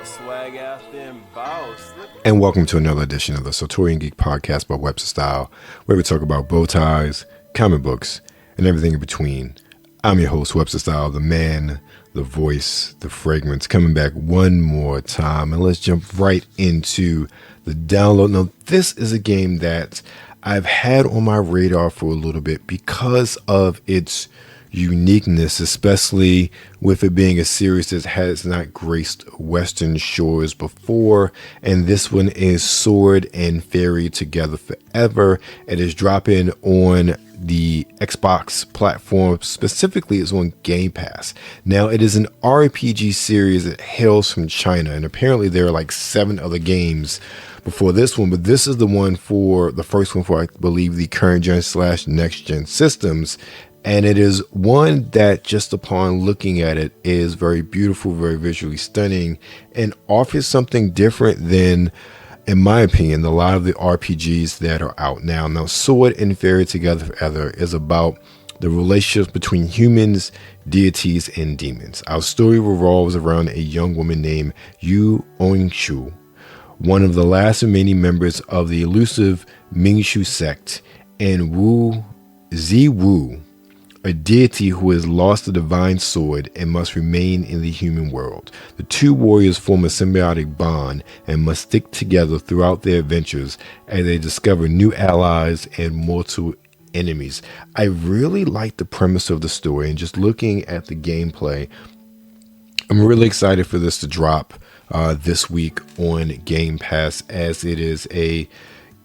swag out there and boss. And welcome to another edition of the Sartorian Geek Podcast by Webster Style, where we talk about bow ties, comic books, and everything in between. I'm your host, Webster Style, the man, the voice, the fragrance, coming back one more time. And let's jump right into the download. Now, this is a game that I've had on my radar for a little bit because of its uniqueness, especially with it being a series that has not graced Western shores before. And this one is Sword and Fairy Together Forever. It is dropping on the Xbox platform. Specifically, it's on Game Pass. Now, it is an RPG series that hails from China, and apparently there are like 7 other games before this one, but this is the first one for, I believe, the current gen / next gen systems. And it is one that, just upon looking at it, is very beautiful, very visually stunning, and offers something different than, in my opinion, a lot of the RPGs that are out now. Now, Sword and Fairy Together Forever is about the relationships between humans, deities, and demons. Our story revolves around a young woman named Yu Ongshu, one of the last remaining members of the elusive Mingshu sect, and Wu Ziwu, a deity who has lost the divine sword and must remain in the human world. The two warriors form a symbiotic bond and must stick together throughout their adventures as they discover new allies and mortal enemies. I really like the premise of the story, and just looking at the gameplay, I'm really excited for this to drop this week on Game Pass, as it is a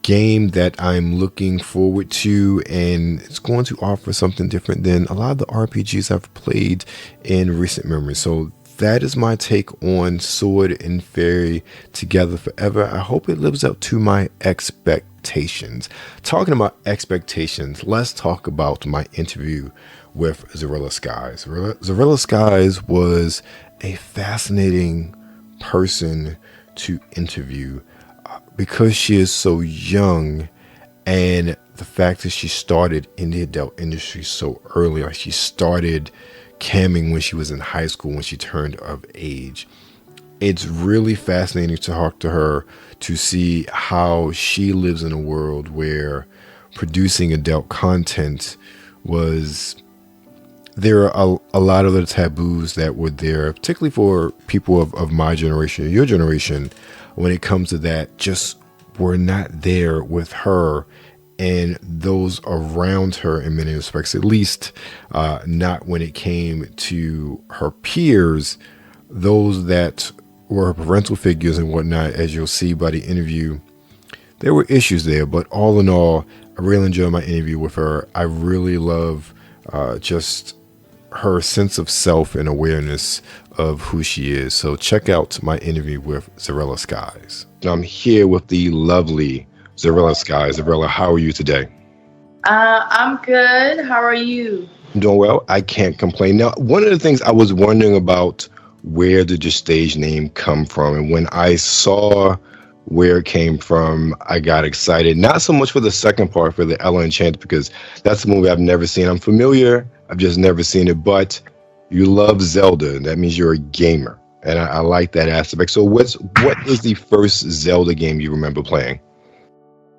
game that I'm looking forward to, and it's going to offer something different than a lot of the RPGs I've played in recent memory. So that is my take on Sword and Fairy Together Forever. I hope it lives up to my expectations. Talking about expectations, let's talk about my interview with Zerella Skies. Zerella Skies was a fascinating person to interview, because she is so young, and the fact that she started in the adult industry so early. Like, she started camming when she was in high school, when she turned of age. It's really fascinating to talk to her, to see how she lives in a world where producing adult content was, there are a lot of the taboos that were there, particularly for people of my generation, your generation, when it comes to that, just were not there with her and those around her in many respects, at least not when it came to her peers, those that were her parental figures and whatnot. As you'll see by the interview, there were issues there, but all in all, I really enjoyed my interview with her. I really love just her sense of self and awareness of who she is. So check out my interview with Zerella Skies. I'm here with the lovely Zerella Skies. Zerella, how are you today? I'm good. How are you? I'm doing well. I can't complain. Now, one of the things I was wondering about, where did your stage name come from? And when I saw where it came from, I got excited. Not so much for the second part, for the Ella Enchanted, because that's a movie I've never seen. I'm familiar, I've just never seen it. But you love Zelda. That means you're a gamer, and I like that aspect. So what is the first Zelda game you remember playing?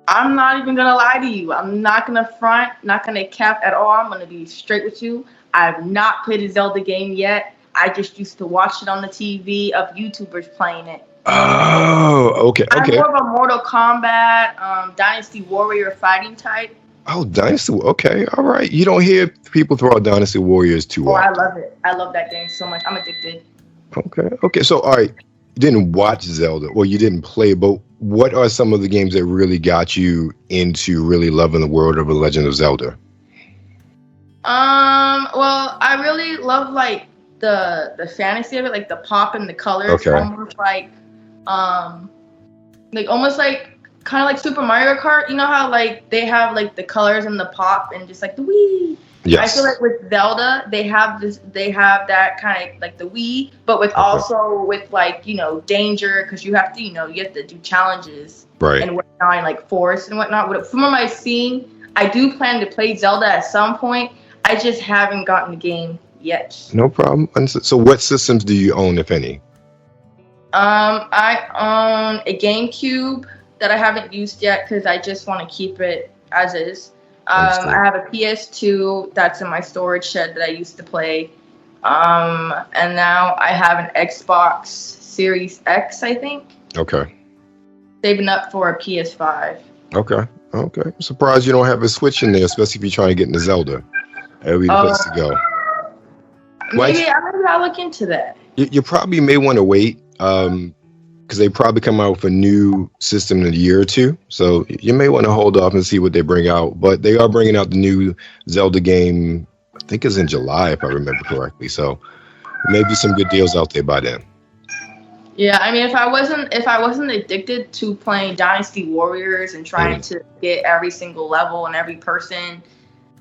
I'm not even gonna lie to you. I'm not gonna front, not gonna cap at all. I'm gonna be straight with you. I've not played a Zelda game yet. I just used to watch it on the TV of YouTubers playing it. Oh, okay. I'm more of a Mortal Kombat, Dynasty Warrior fighting type. Oh, Dynasty. Okay, all right. You don't hear people throw out Dynasty Warriors too often. I love it. I love that game so much. I'm addicted. Okay. So, all right, you didn't watch Zelda, or you didn't play, but what are some of the games that really got you into really loving the world of The Legend of Zelda? Well, I really love like the fantasy of it, like the pop and the colors. Okay. Almost like kind of like Super Mario Kart. You know how like they have like the colors and the pop and just like the Wii. Yes. I feel like with Zelda, they have that kind of like the Wii, but with also with like, danger, because you have to do challenges. Right. And whatnot, like forests and whatnot. From what I've seen, I do plan to play Zelda at some point. I just haven't gotten the game yet. No problem. And so what systems do you own, if any? I own a GameCube that I haven't used yet because I just want to keep it as is. I have a PS2 that's in my storage shed that I used to play. And now I have an Xbox Series X, I think. Okay. Saving up for a PS5. Okay. I'm surprised you don't have a Switch in there, especially if you're trying to get into Zelda. That would be the place to go. Maybe I'll look into that. You probably may want to wait, because they probably come out with a new system in a year or two. So you may want to hold off and see what they bring out. But they are bringing out the new Zelda game, I think it's in July, if I remember correctly. So maybe some good deals out there by then. Yeah, I mean, if I wasn't addicted to playing Dynasty Warriors and trying to get every single level and every person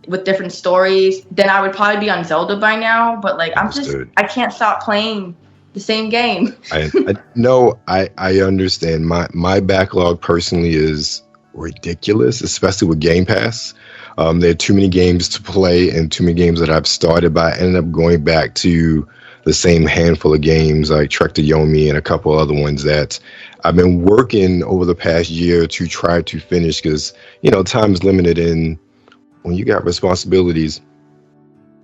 with different stories, then I would probably be on Zelda by now. But like, I can't stop playing the same game. I understand. My backlog personally is ridiculous, especially with Game Pass. There are too many games to play and too many games that I've started, but I ended up going back to the same handful of games like Trek to Yomi and a couple other ones that I've been working over the past year to try to finish because, time is limited, and when you got responsibilities,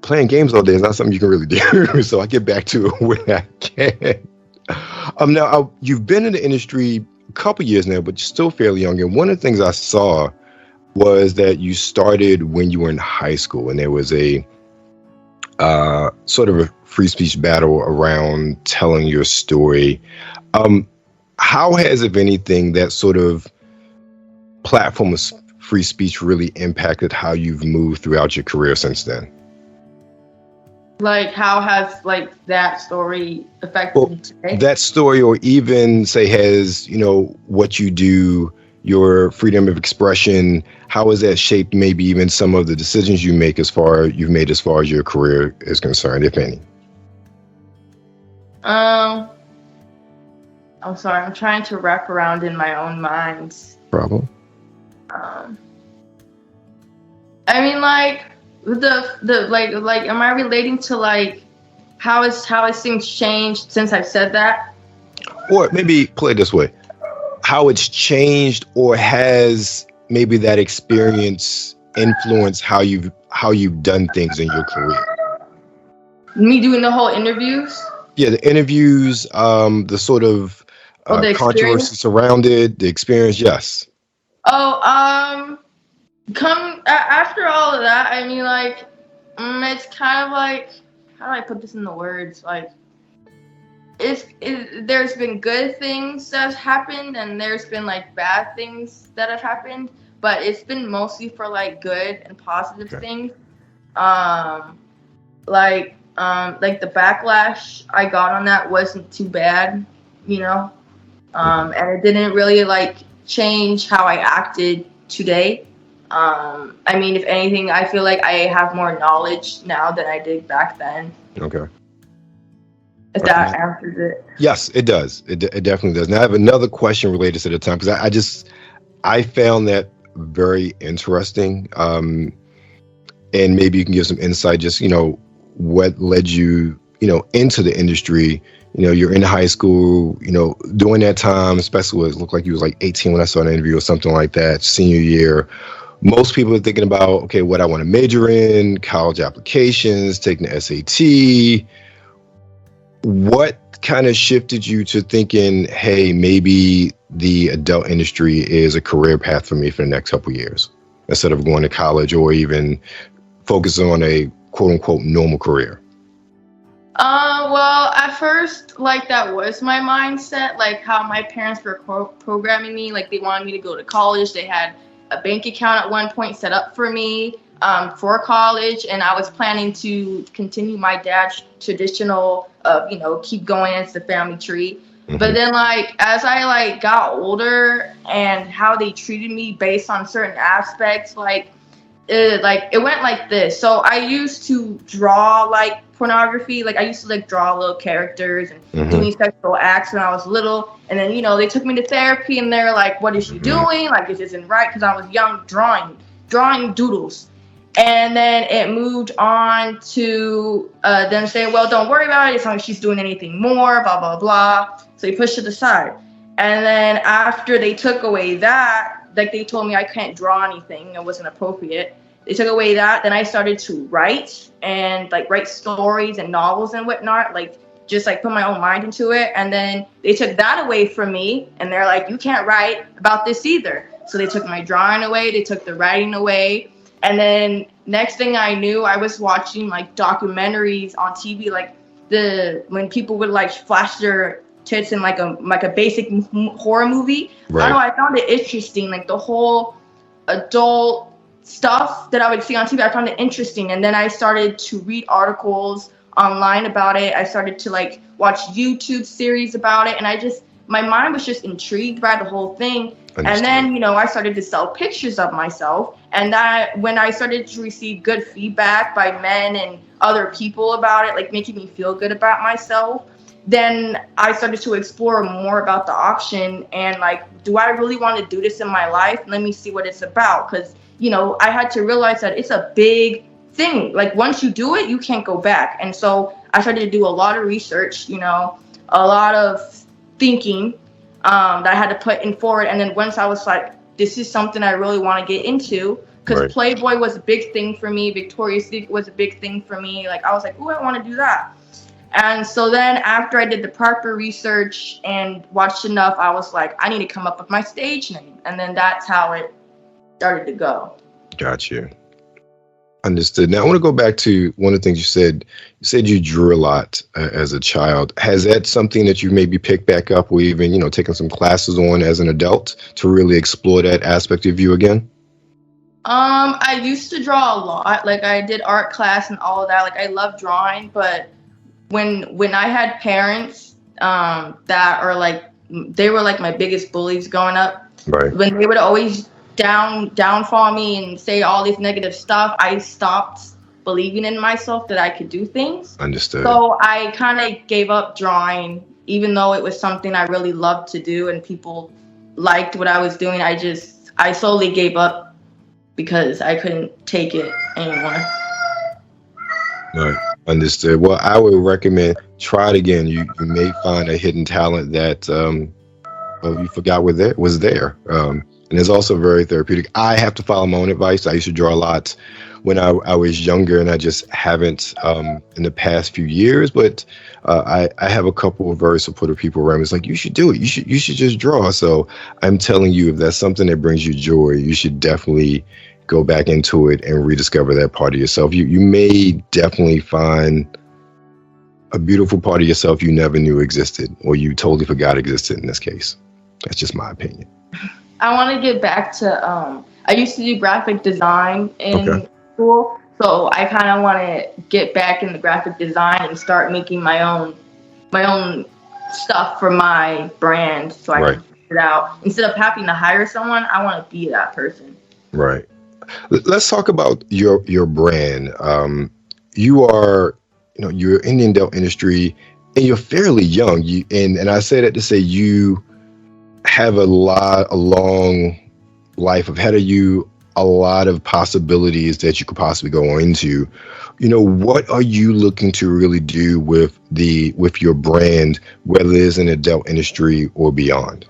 playing games all day is not something you can really do. So I get back to it when I can. Now, you've been in the industry a couple years now, but you're still fairly young. And one of the things I saw was that you started when you were in high school, and there was a sort of a free speech battle around telling your story. How has, if anything, that sort of platform of free speech really impacted how you've moved throughout your career since then? Like, how has that story affected you today? That story, or even say, has what you do, your freedom of expression, how has that shaped maybe even some of the decisions you make as far as your career is concerned, if any? I'm sorry, I'm trying to wrap around in my own mind. Problem. I mean, am I relating to how has things changed since I've said that? Or maybe play it this way: how it's changed, or has maybe that experience influenced how you've done things in your career? Me doing the whole interviews? Yeah, the interviews, the sort of the controversy surrounded the experience. Yes. Come after all of that, I mean, it's kind of like, how do I put this into words? There's been good things that have happened, and there's been bad things that have happened, but it's been mostly for good and positive things. The backlash I got on that wasn't too bad, and it didn't really change how I acted today. I mean, if anything, I feel like I have more knowledge now than I did back then. Okay. If that answers it. Yes, it does. It definitely does. Now I have another question related to the time, because I found that very interesting. And maybe you can give some insight, just, what led you, into the industry. You're in high school, during that time, especially it looked like you was 18 when I saw an interview or something like that, senior year. Most people are thinking about, okay, what I want to major in, college applications, taking the SAT. What kind of shifted you to thinking, hey, maybe the adult industry is a career path for me for the next couple of years, instead of going to college or even focusing on a quote unquote normal career? Well, at first, that was my mindset, how my parents were programming me. They wanted me to go to college. They had a bank account at one point set up for me for college, and I was planning to continue my dad's traditional of keep going as the family tree. Mm-hmm. But then as I got older, and how they treated me based on certain aspects, it went like this. So I used to draw pornography. I used to draw little characters and doing sexual acts when I was little. And then, they took me to therapy, and they're like, what is she doing? This isn't right. Because I was young, drawing doodles. And then it moved on to them saying, well, don't worry about it. It's not like she's doing anything more, blah, blah, blah. So he pushed it aside. And then after they took away that, like they told me I can't draw anything. It wasn't appropriate. They took away that. Then I started to write and like write stories and novels and whatnot, like just like put my own mind into it. And then they took that away from me. And they're like, you can't write about this either. So they took my drawing away. They took the writing away. And then next thing I knew, I was watching like documentaries on TV, like when people would like flash their tits in like a basic horror movie. Right. I don't know, I found it interesting, like the whole adult stuff that I would see on TV. I found it interesting, and then I started to read articles online about it. I started to like watch YouTube series about it, and my mind was just intrigued by the whole thing. And then, I started to sell pictures of myself. And that when I started to receive good feedback by men and other people about it, like making me feel good about myself, then I started to explore more about the option and like, do I really want to do this in my life? Let me see what it's about. Because, I had to realize that it's a big thing. Like once you do it, you can't go back. And so I started to do a lot of research, a lot of thinking that I had to put in forward. And then once I was like, this is something I really want to get into, because right. Playboy was a big thing for me. Victoria's Secret was a big thing for me. Like I was like, oh, I want to do that. And so then after I did the proper research and watched enough, I was like, I need to come up with my stage name. And then that's how it started to go. Got you. Understood. Now I want to go back to one of the things you said. You said you drew a lot as a child. Has that something that you maybe picked back up, or even taken some classes on as an adult to really explore that aspect of you again? I used to draw a lot. Like I did art class and all of that. Like I love drawing, but when I had parents that are like, they were like my biggest bullies growing up. Right. When they would always downfall me and say all this negative stuff, I stopped believing in myself that I could do things. Understood. So I kind of gave up drawing, even though it was something I really loved to do and people liked what I was doing. I slowly gave up because I couldn't take it anymore. Right. Understood. Well, I would recommend try it again. You may find a hidden talent that you forgot was there. And it's also very therapeutic. I have to follow my own advice. I used to draw a lot when I was younger, and I just haven't in the past few years. But I have a couple of very supportive people around me. It's like, you should do it. You should just draw. So I'm telling you, if that's something that brings you joy, you should definitely go back into it and rediscover that part of yourself. You may definitely find a beautiful part of yourself you never knew existed, or you totally forgot existed in this case. That's just my opinion. I want to get back to, I used to do graphic design in school. So I kind of want to get back in the graphic design and start making my own stuff for my brand, so I can figure it out. Instead of having to hire someone, I want to be that person. Right. Let's talk about your brand. You are, you're in the adult industry, and you're fairly young. And I say that to say you have a long life ahead of you, a lot of possibilities that you could possibly go into. What are you looking to really do with your brand, whether it's in the adult industry or beyond?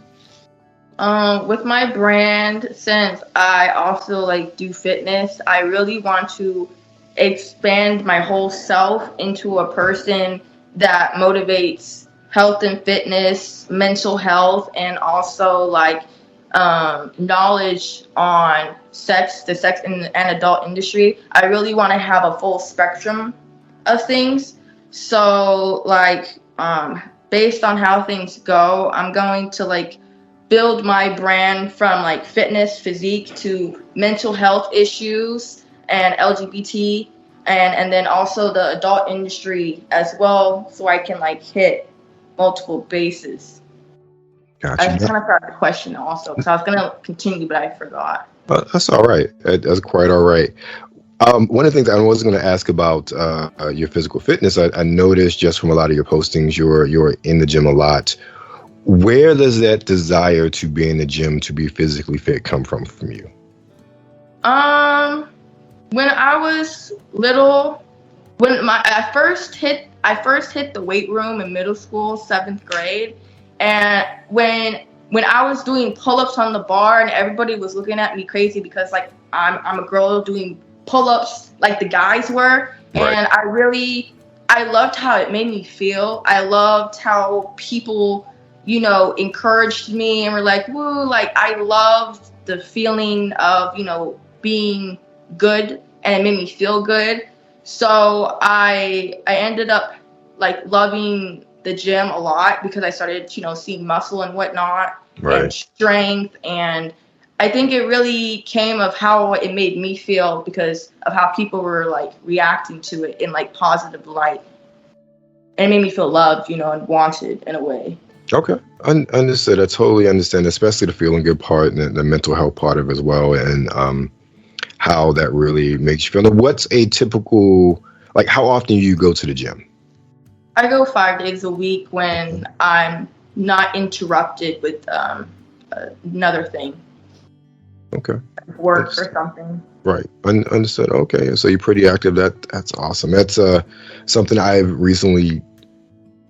With my brand, since I also do fitness, I really want to expand my whole self into a person that motivates health and fitness, mental health, and also knowledge on the sex and adult industry. I really want to have a full spectrum of things. So based on how things go, I'm going to build my brand from fitness, physique to mental health issues and LGBT and then also the adult industry as well, so I can hit multiple bases. Gotcha. I kind of forgot the question also, because I was going to continue, but I forgot. That's all right. That's quite all right. One of the things I was going to ask about your physical fitness, I noticed just from a lot of your postings, you're in the gym a lot. Where does that desire to be in the gym, to be physically fit, come from you? When I was little, I first hit the weight room in middle school, 7th grade, and when I was doing pull-ups on the bar and everybody was looking at me crazy because like I'm a girl doing pull-ups like the guys were, Right. and I loved how it made me feel. I loved how people, encouraged me and were like, woo, like I loved the feeling of, being good, and it made me feel good. So I ended up like loving the gym a lot because I started, seeing muscle and whatnot, Right. and strength. And I think it really came of how it made me feel because of how people were like reacting to it in like positive light. And it made me feel loved, and wanted in a way. Okay. Understood. I totally understand, especially the feeling good part and the mental health part of it as well. And how that really makes you feel. Now, what's a typical, like, how often do you go to the gym? I go 5 days a week when I'm not interrupted with another thing. Okay. Work or something. Right. Understood. Okay. So you're pretty active. That's awesome. That's something I've recently,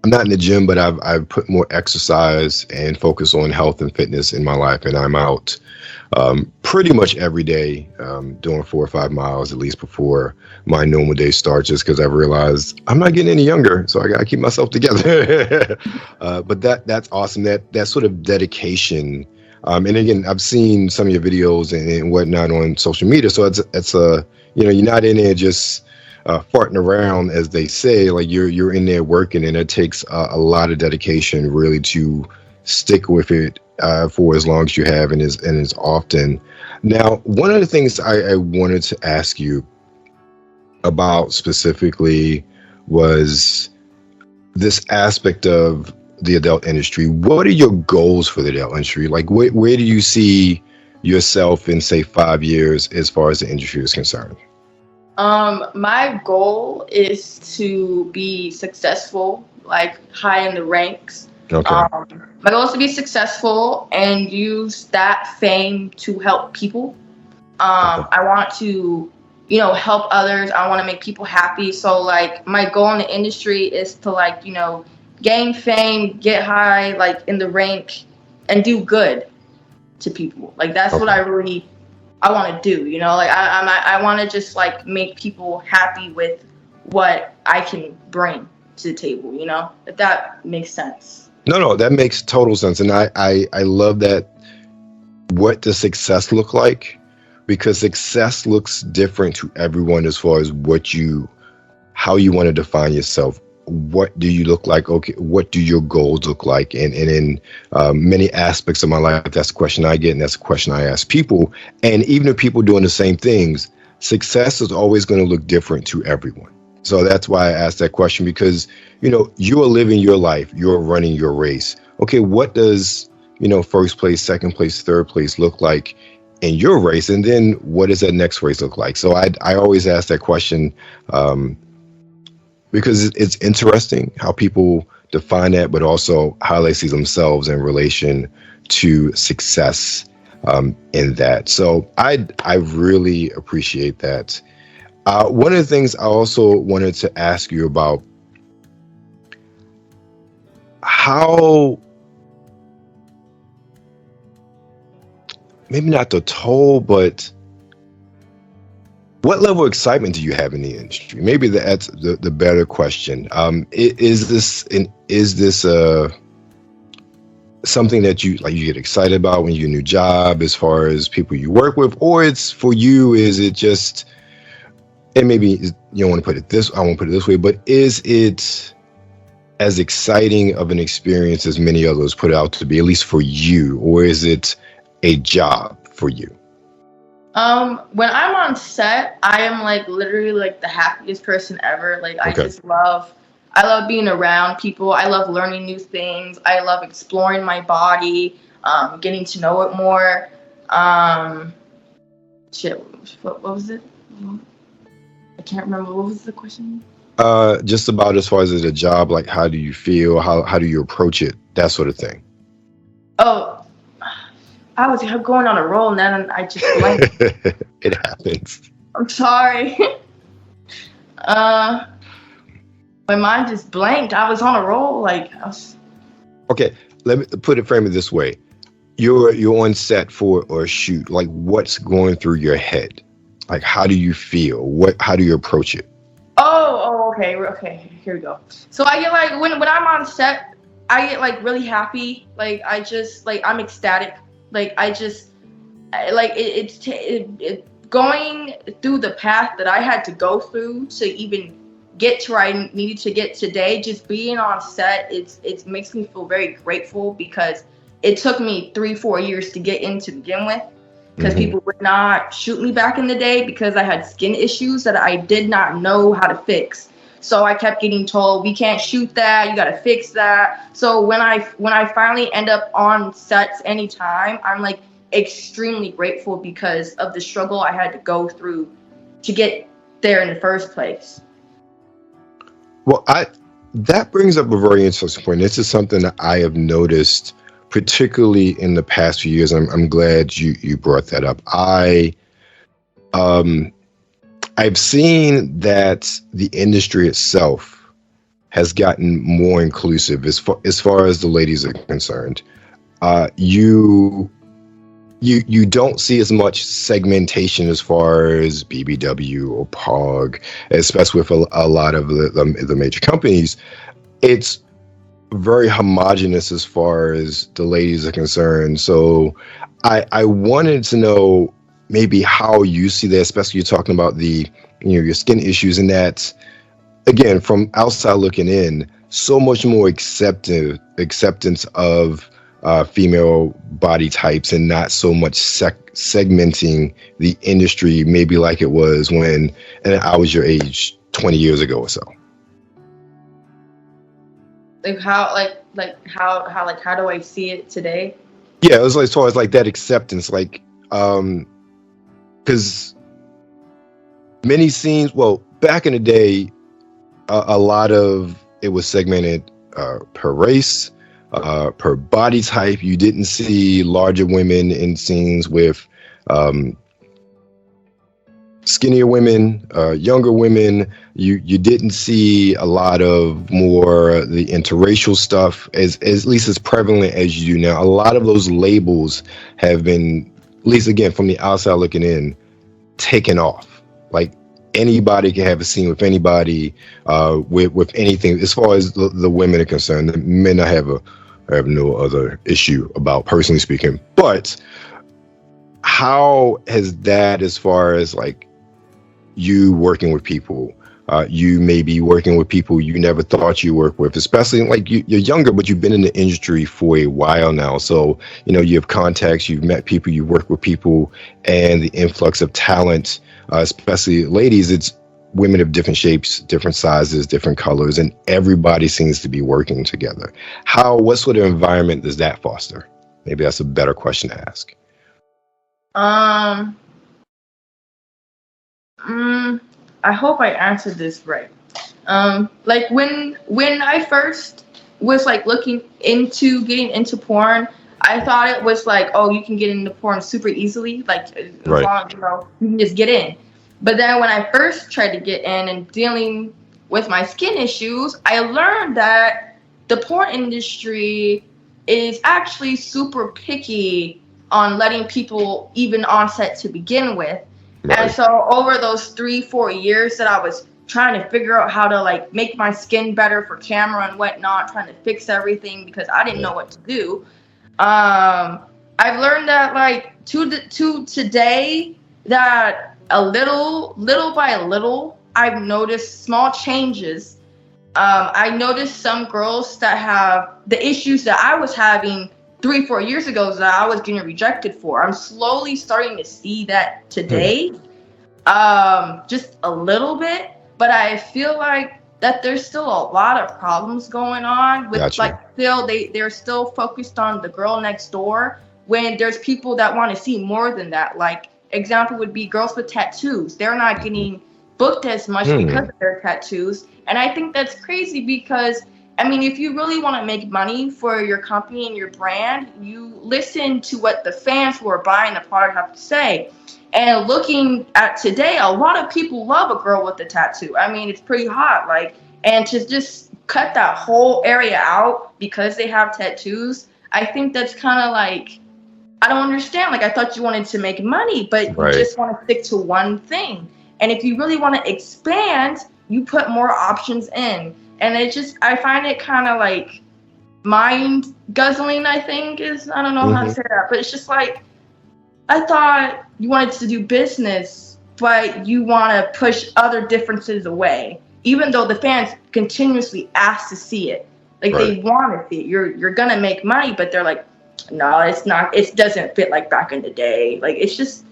I'm not in the gym, but I've put more exercise and focus on health and fitness in my life, and I'm out pretty much every day, doing 4 or 5 miles at least before my normal day starts, just because I've realized I'm not getting any younger, so I gotta keep myself together. But that's awesome. That sort of dedication. And again, I've seen some of your videos and whatnot on social media, so it's you're not in there just farting around, as they say. Like you're in there working, and it takes a lot of dedication really to stick with it for as long as you have, and as often. Now, one of the things I wanted to ask you about specifically was this aspect of the adult industry. What are your goals for the adult industry? Like, where do you see yourself in, say, 5 years as far as the industry is concerned? My goal is to be successful, like high in the ranks. Okay. My goal is to be successful and use that fame to help people. I want to, help others. I want to make people happy. So like my goal in the industry is to like, gain fame, get high, like in the rank, and do good to people. Like that's what I want to do. Like I want to just like make people happy with what I can bring to the table. If that makes sense. No, that makes total sense. And I love that. What does success look like? Because success looks different to everyone as far as how you want to define yourself. What do you look like? Okay, what do your goals look like? And in many aspects of my life, that's a question I get, and that's a question I ask people. And even if people doing the same things, success is always going to look different to everyone. So that's why I asked that question, because, you are living your life, you're running your race. Okay, what does, first place, second place, third place look like in your race? And then what does that next race look like? So I always ask that question because it's interesting how people define that, but also how they see themselves in relation to success in that. So I really appreciate that. One of the things I also wanted to ask you about, how, maybe not the toll, but what level of excitement do you have in the industry? Maybe that's the better question. Is this something that you get excited about when you get a new job, as far as people you work with, or it's for you? Is it just, and maybe you don't want to put it this, I won't put it this way, but is it as exciting of an experience as many others put out to be, at least for you, or is it a job for you? When I'm on set, I am like literally like the happiest person ever. Like I love being around people. I love learning new things. I love exploring my body, getting to know it more. What was it? I can't remember. What was the question? Just about as far as a job, like how do you feel? How do you approach it? That sort of thing. Oh, I was going on a roll and then I just blanked. It happens. I'm sorry. My mind just blanked. I was on a roll. Okay, let me frame it this way. You're on set for a shoot. Like, what's going through your head? Like, how do you feel? How do you approach it? Okay. Here we go. So I get like when I'm on set, I get like really happy. Like I just like I'm ecstatic. Like it's going through the path that I had to go through to even get to where I needed to get today. Just being on set, it makes me feel very grateful because it took me 3-4 years to get in to begin with. Because people would not shoot me back in the day because I had skin issues that I did not know how to fix. So I kept getting told, we can't shoot that, you gotta fix that. So when I finally end up on sets anytime, I'm like extremely grateful because of the struggle I had to go through to get there in the first place. Well, that brings up a very interesting point. This is something that I have noticed, particularly in the past few years. I'm glad you brought that up. I've seen that the industry itself has gotten more inclusive as far as the ladies are concerned. You don't see as much segmentation as far as BBW or POG, especially with a lot of the major companies. It's very homogenous as far as the ladies are concerned. So I wanted to know maybe how you see that, especially you're talking about your skin issues, and that, again, from outside looking in, so much more acceptance of female body types, and not so much segmenting the industry, maybe like it was when I was your age 20 years ago or so. How do I see it today? Yeah, it was like, as far as like that acceptance, like, because many scenes, well, back in the day, a lot of it was segmented per race, per body type. You didn't see larger women in scenes with skinnier women, younger women. You didn't see a lot of more the interracial stuff as least as prevalent as you do now. A lot of those labels have been, at least again from the outside looking in, taken off. Like, anybody can have a scene with anybody, with anything, as far as the women are concerned. The men I have no other issue about, personally speaking. But how has that, as far as like you working with people, you may be working with people you never thought you work with, especially like you're younger, but you've been in the industry for a while now. So, you have contacts, you've met people, you work with people, and the influx of talent, especially ladies, it's women of different shapes, different sizes, different colors, and everybody seems to be working together. What sort of environment does that foster? Maybe that's a better question to ask. I hope I answered this right. Like when I first was like looking into getting into porn, I thought it was like, oh, you can get into porn super easily, like as long as you can just get in. But then when I first tried to get in and dealing with my skin issues, I learned that the porn industry is actually super picky on letting people even on set to begin with. Right. And so over those 3-4 years that I was trying to figure out how to like make my skin better for camera and whatnot, trying to fix everything because I didn't know what to do. I've learned that like to today that a little by little, I've noticed small changes. I noticed some girls that have the issues that I was having 3-4 years ago that I was getting rejected for. I'm slowly starting to see that today, just a little bit, but I feel like that there's still a lot of problems going on with like still they're still focused on the girl next door when there's people that want to see more than that. Like example would be girls with tattoos. They're not getting booked as much because of their tattoos. And I think that's crazy because I mean, if you really want to make money for your company and your brand, you listen to what the fans who are buying the product have to say. And looking at today, a lot of people love a girl with a tattoo. I mean, it's pretty hot. Like, and to just cut that whole area out because they have tattoos, I think that's kind of like, I don't understand. Like, I thought you wanted to make money, but you just want to stick to one thing. And if you really want to expand, you put more options in. And it just, I find it kind of like mind guzzling, I think is, I don't know how to say that, but it's just like, I thought you wanted to do business, but you want to push other differences away, even though the fans continuously ask to see it. Like, they want to see it. You're going to make money, but they're like, no, it's not, it doesn't fit like back in the day. Like, it's just,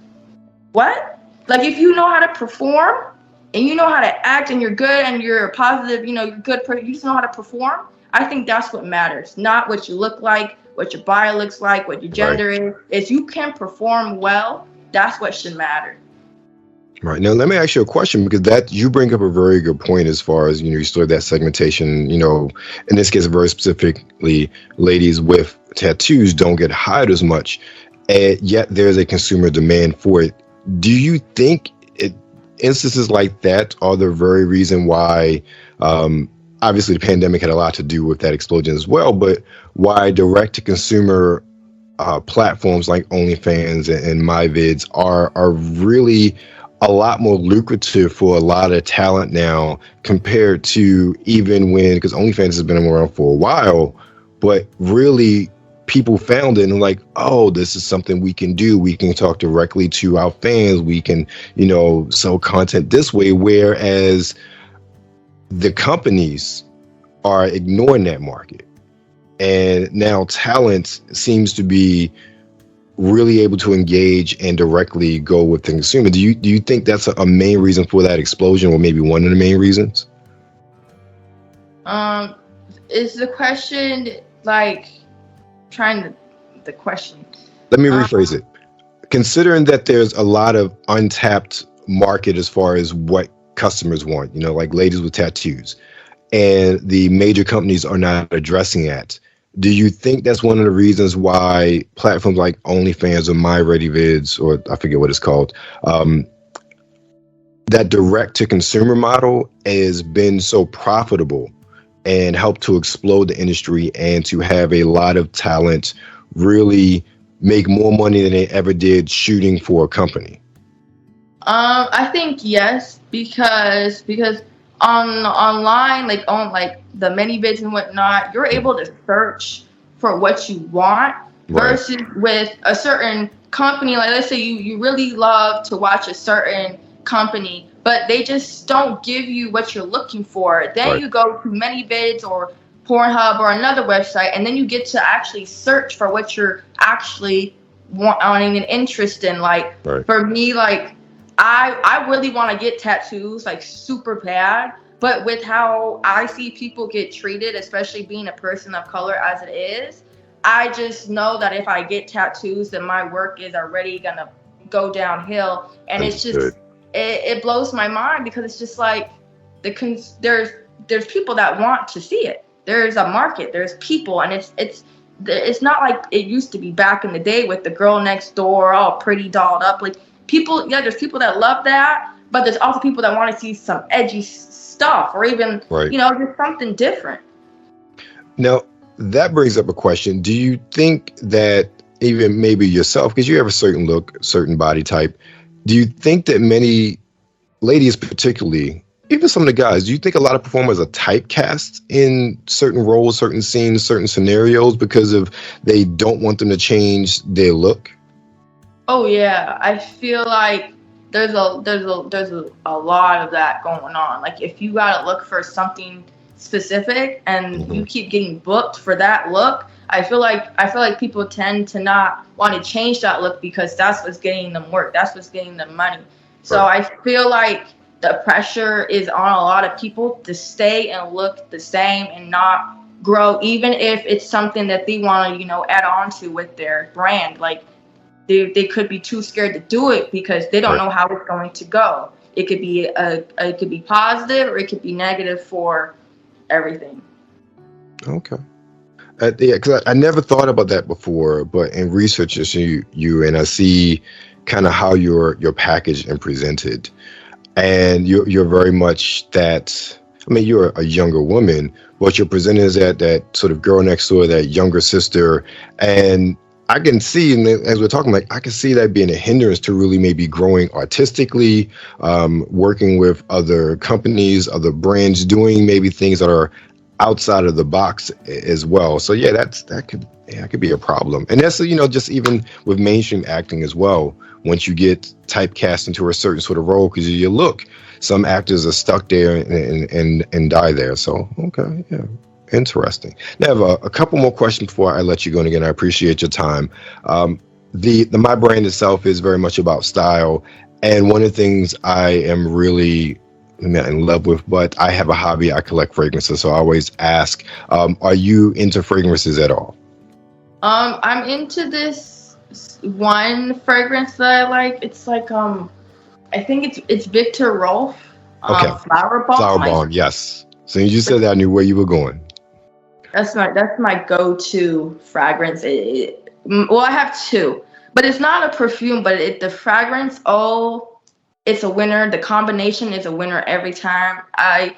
what? Like, if you know how to perform and you know how to act and you're good and you're positive, you know, you're good, you just know how to perform, I think that's what matters. Not what you look like, what your body looks like, what your gender is. If you can perform well, that's what should matter. Right. Now, let me ask you a question, because that you bring up a very good point as far as, you know, you started that segmentation, you know, in this case, very specifically, ladies with tattoos don't get hired as much, and yet there's a consumer demand for it. Do you think instances like that are the very reason why, obviously the pandemic had a lot to do with that explosion as well, but why direct-to-consumer platforms like OnlyFans and MyVids are really a lot more lucrative for a lot of talent now compared to even when, because OnlyFans has been around for a while, but really people found it and like, oh, this is something we can do. We can talk directly to our fans. We can, you know, sell content this way, whereas the companies are ignoring that market. And now talent seems to be really able to engage and directly go with the consumer. Do you think that's a main reason for that explosion, or maybe one of the main reasons? Is the question like the question? Let me rephrase it. Considering that there's a lot of untapped market as far as what customers want, you know, like ladies with tattoos, and the major companies are not addressing that, do you think that's one of the reasons why platforms like OnlyFans or MyReadyVids, or I forget what it's called, that direct-to-consumer model has been so profitable and helped to explode the industry and to have a lot of talent really make more money than they ever did shooting for a company? I think yes, because online, like on like the ManyVids and whatnot, you're able to search for what you want versus with a certain company. Like, let's say you really love to watch a certain company, but they just don't give you what you're looking for. Then you go to ManyVids or Pornhub or another website, and then you get to actually search for what you're actually wanting and interested in. Like for me, like I really want to get tattoos, like super bad. But with how I see people get treated, especially being a person of color as it is, I just know that if I get tattoos, then my work is already gonna go downhill. And it's just, it blows my mind, because it's just like there's people that want to see it. There's a market. There's people, and it's not like it used to be back in the day with the girl next door all pretty dolled up. Like people, yeah, there's people that love that, but there's also people that want to see some edgy stuff, or even you know, just something different. Now that brings up a question. Do you think that even maybe yourself, because you have a certain look, certain body type, do you think that many ladies, particularly, even some of the guys, do you think a lot of performers are typecast in certain roles, certain scenes, certain scenarios because of they don't want them to change their look? Oh yeah, I feel like there's a lot of that going on. Like if you gotta look for something specific and you keep getting booked for that look, I feel like people tend to not want to change that look because that's what's getting them work. That's what's getting them money. So I feel like the pressure is on a lot of people to stay and look the same and not grow, even if it's something that they want to, you know, add on to with their brand. Like they could be too scared to do it because they don't know how it's going to go. It could be positive or it could be negative for everything. Okay. Yeah, because I never thought about that before, but in researching you and I see kind of how you're packaged and presented, and you're very much that. I mean, you're a younger woman, but you're presented as that sort of girl next door, that younger sister, and I can see, and as we're talking, like I can see that being a hindrance to really maybe growing artistically, working with other companies, other brands, doing maybe things that are outside of the box as well. So yeah, that could be a problem. And that's just even with mainstream acting as well. Once you get typecast into a certain sort of role because of your look, some actors are stuck there and die there. So okay, yeah. Interesting. Now, I have a couple more questions before I let you go. And again, I appreciate your time. The my brand itself is very much about style, and one of the things I am really not in love with, but I have a hobby. I collect fragrances, so I always ask, are you into fragrances at all? I'm into this one fragrance that I like. It's like I think it's Victor Rolf. Okay. Flower Bomb. Flower Bomb, yes. So you just said that, I knew where you were going. That's my go-to fragrance. Well, I have two, but it's not a perfume. But the fragrance, it's a winner. The combination is a winner every time. I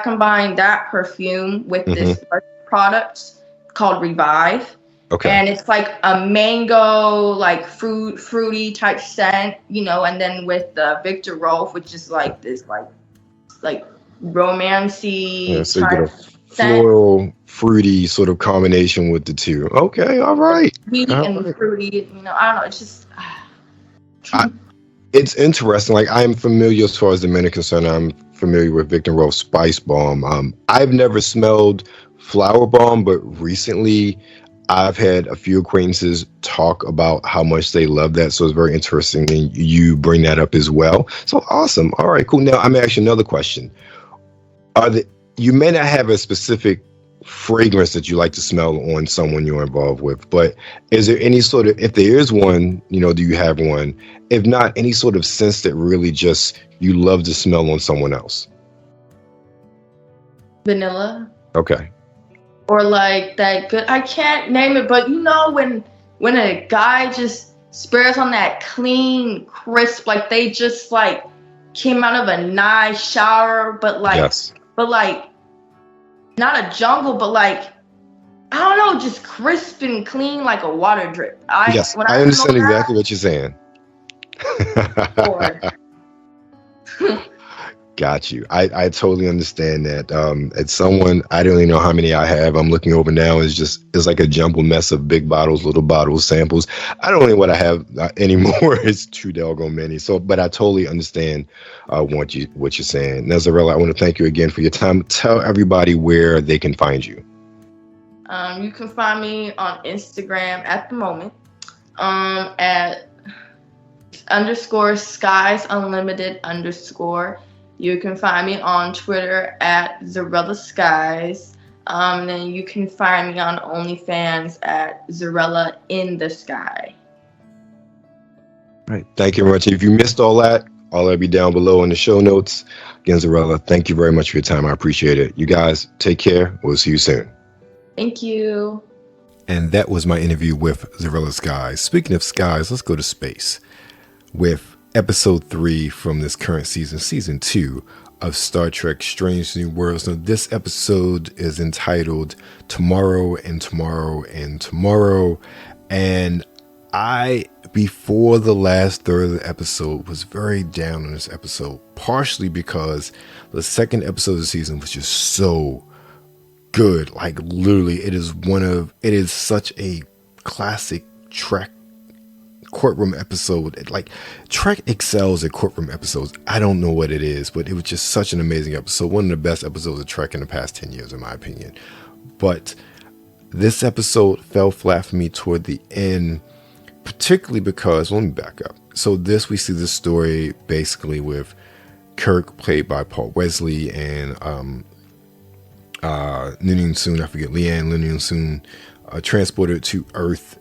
combine that perfume with this product called Revive. Okay. And it's like a mango, like fruity type scent, and then with the Victor Rolf, which is like this, like romancy. Yeah, so you get a floral, fruity sort of combination with the two. Okay, all right. Sweet and fruity, I don't know. It's just. It's interesting. Like I'm familiar as far as the men are concerned. I'm familiar with Victor Rolf Spice Bomb. I've never smelled Flower Bomb, but recently I've had a few acquaintances talk about how much they love that. So it's very interesting. And you bring that up as well. So awesome. All right, cool. Now I'm going to ask you another question. You may not have a specific fragrance that you like to smell on someone you're involved with, but is there any sort of, if there is one, do you have one? If not, any sort of sense that really just you love to smell on someone else? Vanilla. Okay. Or like that good, I can't name it, but when a guy just sprays on that clean, crisp, like they just like came out of a nice shower, but like, yes. But like, not a jungle, but like, I don't know, just crisp and clean like a water drip. I understand exactly what you're saying. Got you. I totally understand that. It's someone, I don't even know how many I have. I'm looking over now. It's like a jumbled mess of big bottles, little bottles, samples. I don't know what I have anymore. It's too doggone many. So, but I totally understand what you're saying. Now, Zerella, I want to thank you again for your time. Tell everybody where they can find you. You can find me on Instagram at the moment at _skies unlimited _ You can find me on Twitter at Zerella Skies. Then you can find me on OnlyFans at Zerella in the Sky. All right. Thank you very much. If you missed all that'll be down below in the show notes. Again, Zerella, thank you very much for your time. I appreciate it. You guys take care. We'll see you soon. Thank you. And that was my interview with Zerella Skies. Speaking of skies, let's go to space with episode 3 from this current season 2 of Star Trek Strange New Worlds. Now, this episode is entitled Tomorrow and Tomorrow and Tomorrow. And I, before the last third of the episode, was very down on this episode, partially because the second episode of the season was just so good. Like literally, it is such a classic Trek courtroom episode. Like Trek excels at courtroom episodes. I don't know what it is, but it was just such an amazing episode. One of the best episodes of Trek in the past 10 years, in my opinion. But this episode fell flat for me toward the end, particularly because, let me back up. So we see this story basically with Kirk, played by Paul Wesley, and Noonien Soon, I forget, Leanne Noonien Soon, transported to Earth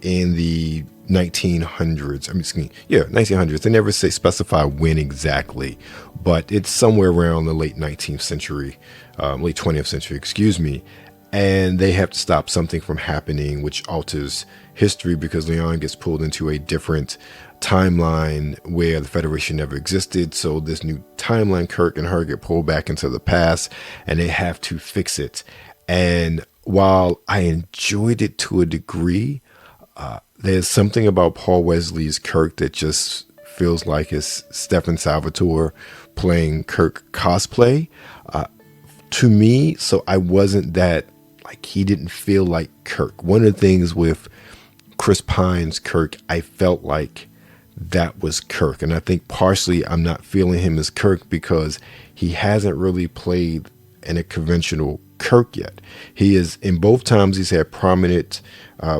in the 1900s. 1900s. They never specify when exactly, but it's somewhere around the late 19th century, late 20th century, excuse me. And they have to stop something from happening, which alters history because Leon gets pulled into a different timeline where the Federation never existed. So this new timeline, Kirk and her get pulled back into the past, and they have to fix it. And while I enjoyed it to a degree, there's something about Paul Wesley's Kirk that just feels like it's Stefan Salvatore playing Kirk cosplay to me. So I wasn't that, like, he didn't feel like Kirk. One of the things with Chris Pine's Kirk, I felt like that was Kirk. And I think partially I'm not feeling him as Kirk because he hasn't really played in a conventional Kirk yet. He is, in both times he's had prominent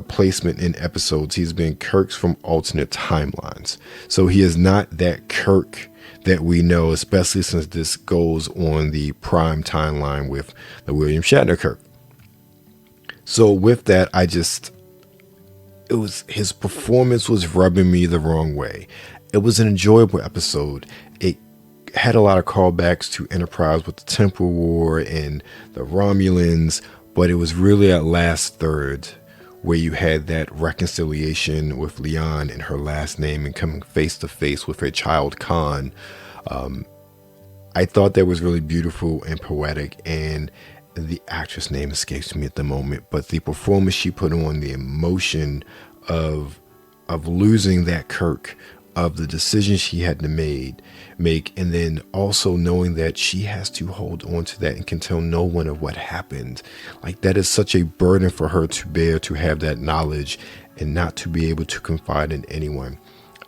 placement in episodes, he's been Kirks from alternate timelines. So he is not that Kirk that we know, especially since this goes on the prime timeline with the William Shatner Kirk. So with that, his performance was rubbing me the wrong way. It was an enjoyable episode. It had a lot of callbacks to Enterprise with the Temporal War and the Romulans, but it was really that last third where you had that reconciliation with Leon and her last name and coming face to face with her child Khan. I thought that was really beautiful and poetic, and the actress name escapes me at the moment, but the performance she put on, the emotion of losing that Kirk, of the decisions she had to make, and then also knowing that she has to hold on to that and can tell no one of what happened. Like, that is such a burden for her to bear, to have that knowledge and not to be able to confide in anyone.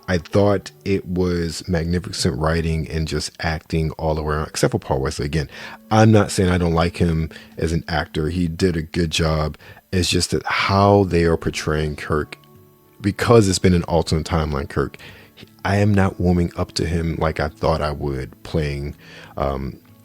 I thought it was magnificent writing and just acting all around, except for Paul Wesley. Again, I'm not saying I don't like him as an actor. He did a good job. It's just that how they are portraying Kirk, because it's been an alternate timeline Kirk, I am not warming up to him like I thought I would playing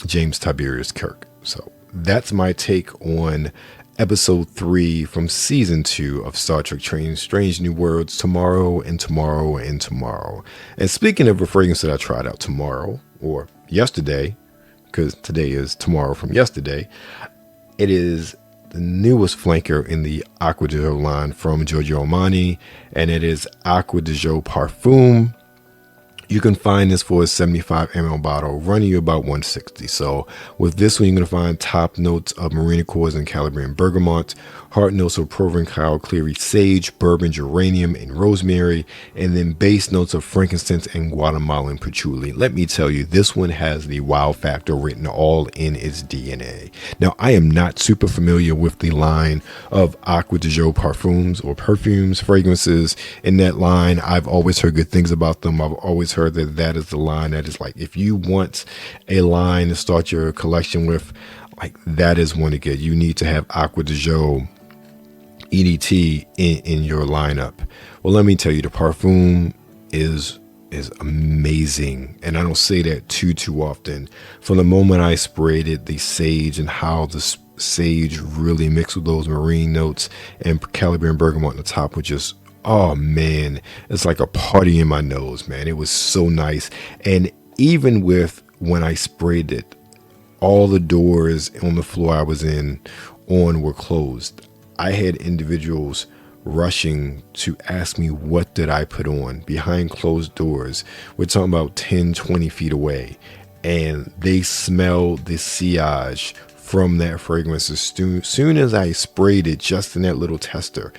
James Tiberius Kirk. So that's my take on episode 3 from season 2 of Star Trek Strange New Worlds, Tomorrow and Tomorrow and Tomorrow. And speaking of a fragrance that I tried out tomorrow, or yesterday, because today is tomorrow from yesterday, it is the newest flanker in the Acqua di Gio line from Giorgio Armani, and it is Acqua di Gio Parfum. You can find this for a 75 ml bottle, running you about $160. So with this one, you're going to find top notes of marine accords and Calabrian bergamot, heart notes of Provençal, clary sage, bourbon, geranium, and rosemary, and then base notes of frankincense and Guatemalan patchouli. Let me tell you, this one has the wow factor written all in its DNA. Now, I am not super familiar with the line of Acqua di Gio parfums or perfumes, fragrances in that line. I've always heard good things about them. I've always heard that is the line that is like, if you want a line to start your collection with, like, that is one to get. You need to have Acqua di Gio EDT in your lineup. Well, let me tell you, the Parfum is amazing, and I don't say that too often. From the moment I sprayed it, the sage and how the sage really mixed with those marine notes and Calabrian bergamot on the top was just, oh man, it's like a party in my nose, man. It was so nice. And even with when I sprayed it, all the doors on the floor I was on were closed. I had individuals rushing to ask me what did I put on behind closed doors. We're talking about 10, 20 feet away. And they smelled the sillage from that fragrance as soon as I sprayed it just in that little tester.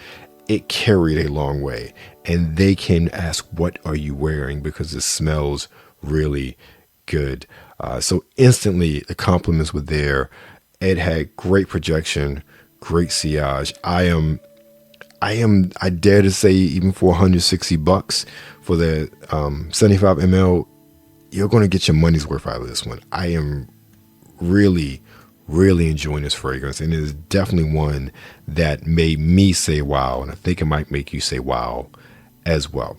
It carried a long way, and they came to ask, what are you wearing? Because it smells really good. So instantly the compliments were there. It had great projection, great sillage. I dare to say, even for $160 for the 75 ml, you're going to get your money's worth out of this one. I am really enjoying this fragrance, and it is definitely one that made me say wow, and I think it might make you say wow as well.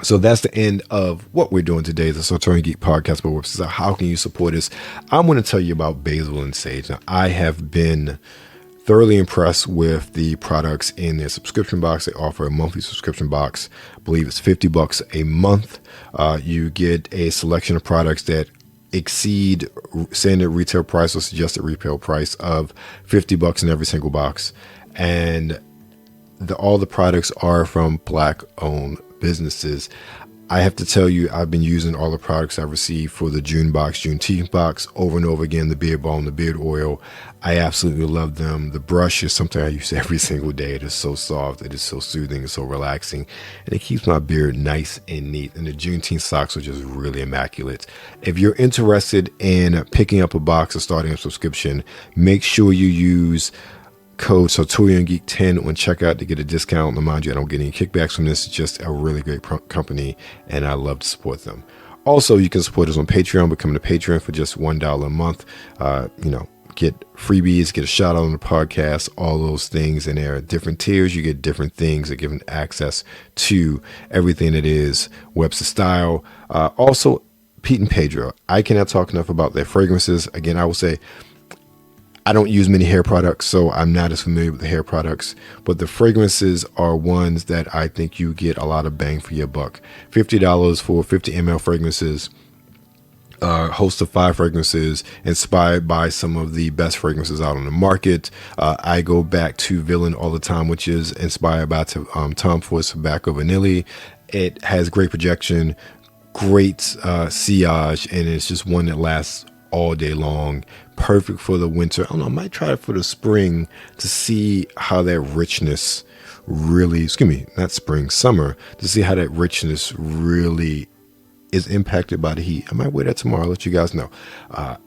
So that's the end of what we're doing today, the Sartorial Geek Podcast. But so how can you support us? I want to tell you about basil and sage. Now, I have been thoroughly impressed with the products in their subscription box. They offer a monthly subscription box. I believe it's $50 a month. You get a selection of products that exceed standard retail price or suggested retail price of $50 in every single box. And all the products are from Black-owned businesses. I have to tell you, I've been using all the products I've received for the Juneteenth box over and over again. The beard balm, the beard oil, I absolutely love them. The brush is something I use every single day. It is so soft, it is so soothing, it's so relaxing, and it keeps my beard nice and neat. And the Juneteenth socks are just really immaculate. If you're interested in picking up a box or starting a subscription, make sure you use code SartorianGeek10 on checkout to get a discount. And mind you, I don't get any kickbacks from this. It's just a really great company, and I love to support them. Also, you can support us on Patreon, becoming a patron for just $1 a month. Get freebies, get a shout out on the podcast, all those things. And there are different tiers. You get different things that give access to everything that is Webster Style. Also, Pete and Pedro, I cannot talk enough about their fragrances. Again, I will say, I don't use many hair products, so I'm not as familiar with the hair products, but the fragrances are ones that I think you get a lot of bang for your buck. $50 for 50 ml fragrances, a host of 5 fragrances inspired by some of the best fragrances out on the market. I go back to Villain all the time, which is inspired by Tom Ford's Tobacco Vanilla. It has great projection, great sillage, and it's just one that lasts all day long. Perfect for the winter. I don't know, I might try it for the spring to see how that richness really, summer, to see how that richness really is impacted by the heat. I might wear that tomorrow. I'll let you guys know.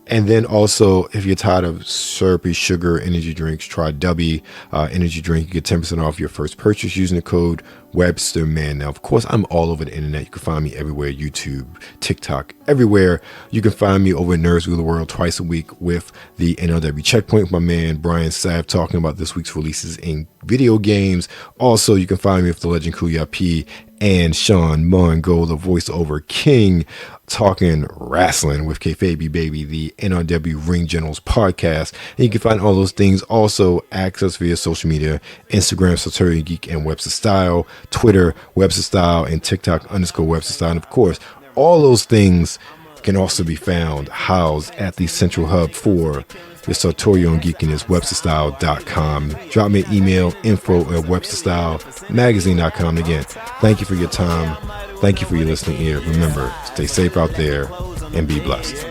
And then also, if you're tired of syrupy sugar energy drinks, try Dubby energy drink. You get 10% off your first purchase using the code WebsterMan. Now, of course, I'm all over the internet. You can find me everywhere: YouTube, TikTok, everywhere. You can find me over at Nerds Rule the World twice a week with the NLW Checkpoint with my man Brian Sav, talking about this week's releases in video games. Also, you can find me with the Legend Kuya P and Sean Mongo, the voiceover king, talking wrestling with Kayfabe Baby, the NRW Ring Generals podcast. And you can find all those things. Also, access via social media: Instagram, Sartorian Geek and Webster Style, Twitter, Webster Style, and TikTok _Webster Style. And of course, all those things can also be found housed at the central hub for the Sartorian Geek and is WebsterStyle.com. Drop me an email, info@WebsterStyleMagazine.com. Again, thank you for your time. Thank you for your listening ear. Remember, stay safe out there and be blessed.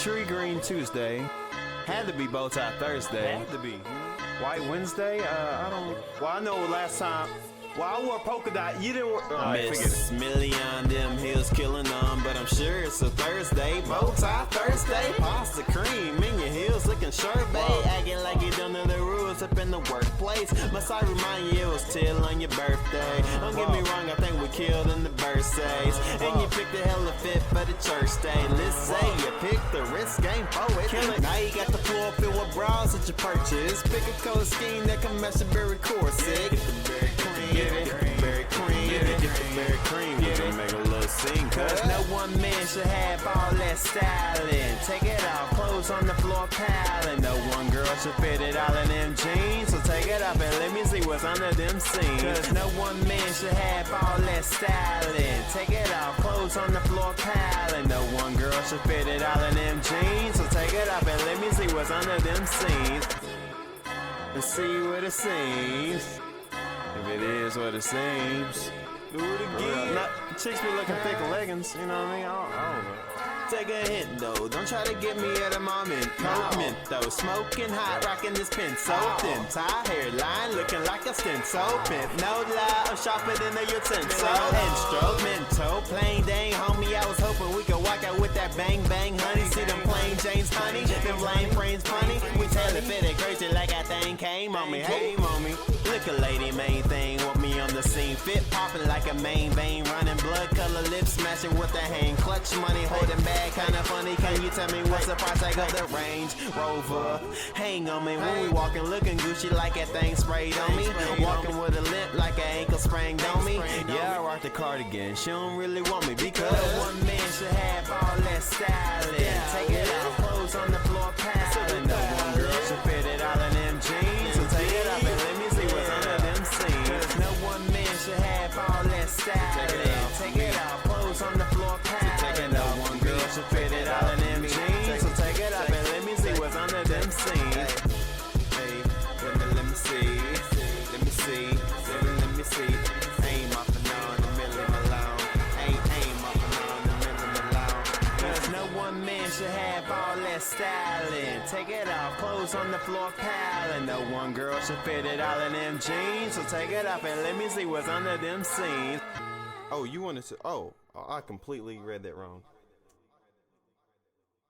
Tree Green Tuesday, had to be Bow Tie Thursday, had to be White Wednesday. I know last time. Well, I wore polka dot. You didn't. Miss Million, them hills killing them, but I'm sure it's a Thursday. Bow Tie Thursday, pasta cream in your heels, looking sherbet, acting like you don't know the rules up in the workplace. Must I remind you it was till on your birthday? Don't get me wrong, I think we killed in the birthdays, and you picked a hella fit for the church day. Let's say you picked the wrist game poet. Now you got the floor filled with bras that you purchase. Pick a color scheme that can match the berry corset. Get the berry cream, get the berry cream, get the berry cream. We can make a little scene, cause no one man should have all that styling. Take it off, clothes on the floor piling. No one girl should fit it all in them jeans. So take it off and let me see what's under them seams. Cause no one man should have all that styling. Take it off, clothes on the floor piling. No one girl should fit it all in them jeans. So take it off and let me see what's under them seams. And see what it seems. If it is what it seems. Do it again. Chicks be looking thick leggings, you know what I mean? I don't know. Take a hint though, don't try to get me at a moment. Coat mint though, smoking hot, rocking this pin so thin. Tie hairline, looking like a stencil. Pimp, no lie, I'm sharper than a utensil. Instrumental, plain dang, homie, I was hoping we could walk out with that bang bang, honey. See them plain James, honey, them lame brains funny. We tailor fitted crazy like that thing came on me. Hey, mommy, look a lady, main thing, want me on the scene. Fit popping like a main vein, running blood color lips, smashing with the hand. Clutch money, holding bag, kinda funny. Can you tell me what's the price tag of the Range Rover? Hang on me when we walking, looking Gucci like that thing sprayed on me. Walking with a limp like an ankle sprained on me. Yeah, I rock the cardigan. She don't really want me because one man should have all that styling. Take it out, clothes on the floor, piling. No one girl should fit it all in them jeans. So take it up and let me see what's under them seams. Cause no one man should have all that styling. Take it out, clothes on the floor, piling. No one girl should fit it all in them jeans. So take it up and let me see what's under them seams. Hey, let me see. Let me see. Let me see. Aim up and on the middle of the lawn. Aim up and on the middle of the lawn. Cause no one man should have all that styling. Take it off, clothes on the floor piling. No one girl should fit it all in them jeans. So take it up and let me see what's under them seams. Oh, you wanted to? Oh, I completely read that wrong.